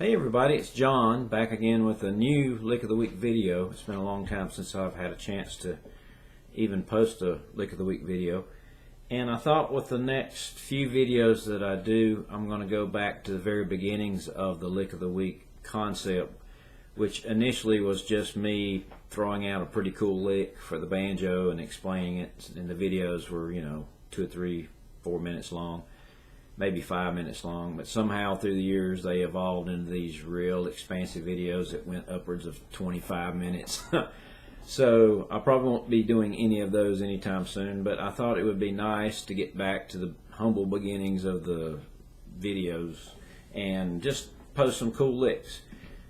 Hey everybody, it's John back again with a new Lick of the Week video. It's been a long time since I've had a chance to even post a Lick of the Week video. And I thought with the next few videos that I do, I'm going to go back to the very beginnings of the Lick of the Week concept, which initially was just me throwing out a pretty cool lick for the banjo and explaining it. And the videos were, 2 or 3, 4 minutes long. Maybe 5 minutes long, but somehow through the years they evolved into these real expansive videos that went upwards of 25 minutes. So I probably won't be doing any of those anytime soon, but I thought it would be nice to get back to the humble beginnings of the videos and just post some cool licks.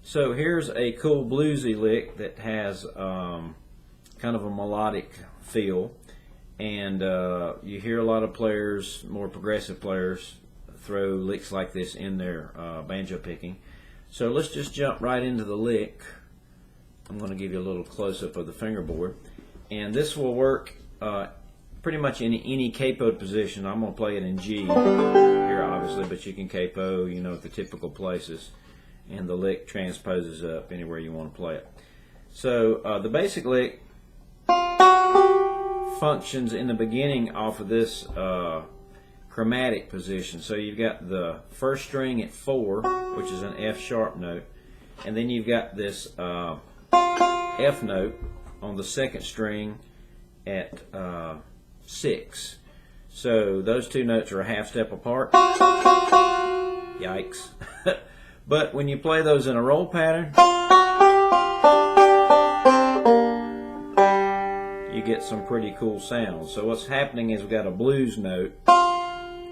So here's a cool bluesy lick that has kind of a melodic feel. And you hear a lot of players, more progressive players, throw licks like this in their banjo picking. So let's just jump right into the lick. I'm going to give you a little close-up of the fingerboard. And this will work pretty much in any capoed position. I'm going to play it in G here, obviously, but you can capo, at the typical places. And the lick transposes up anywhere you want to play it. So the basic lick functions in the beginning off of this chromatic position. So you've got the first string at 4, which is an F sharp note, and then you've got this F note on the second string at 6. So those two notes are a half step apart. Yikes. But when you play those in a roll pattern, you get some pretty cool sounds. So what's happening is we've got a blues note,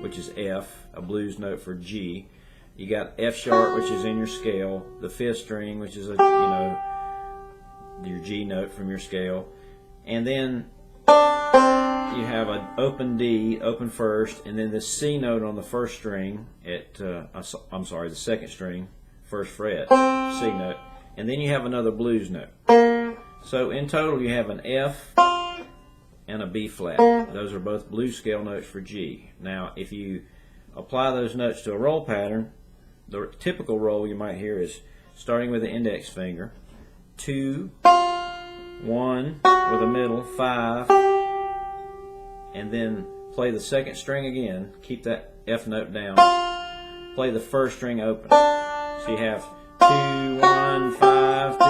which is F, a blues note for G. You got F sharp, which is in your scale, the 5th string, which is your G note from your scale, and then you have an open D, open first, and then the C note on the first string at the 2nd string, 1st fret, C note, and then you have another blues note. So in total you have an F and a B flat. Those are both blues scale notes for G. Now if you apply those notes to a roll pattern, the typical roll you might hear is starting with the index finger, 2, 1 with a middle, 5, and then play the 2nd string again, keep that F note down, play the 1st string open. So you have 2, 1, 5, 2,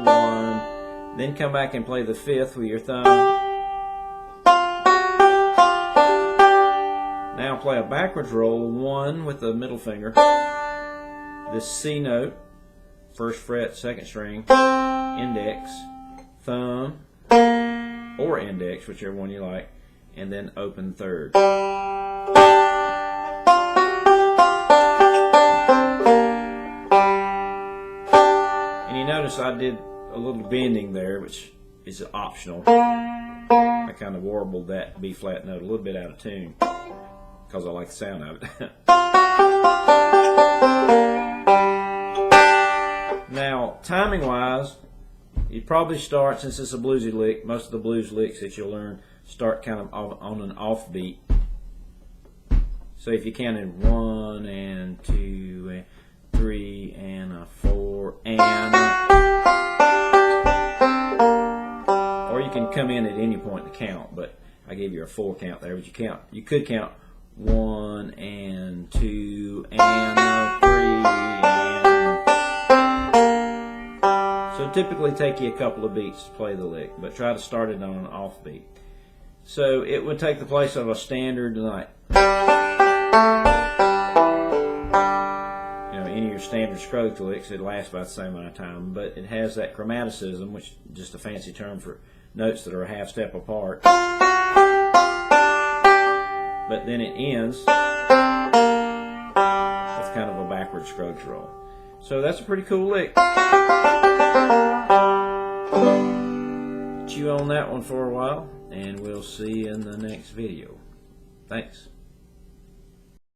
1, then come back and play the 5th with your thumb. Now play a backwards roll, 1 with the middle finger, this C note, 1st fret, 2nd string, index, thumb, or index, whichever one you like, and then open 3rd. And you notice I did a little bending there, which is optional. I kind of warbled that B flat note a little bit out of tune because I like the sound of it. Now, timing wise, you'd probably start, since it's a bluesy lick, most of the blues licks that you'll learn start kind of on an off beat. So if you counted 1 and 2 and 3 and a 4 and, or you can come in at any point to count, but I gave you a 4 count there, but you could count 1 and 2 and a 3 and. So typically take you a couple of beats to play the lick, but try to start it on an off beat. So it would take the place of a standard, like any of your standard Scruggs licks. It lasts about the same amount of time, but it has that chromaticism, which is just a fancy term for notes that are a half step apart. But then it ends with kind of a backward Scruggs roll. So that's a pretty cool lick. Chew on that one for a while, and we'll see you in the next video. Thanks.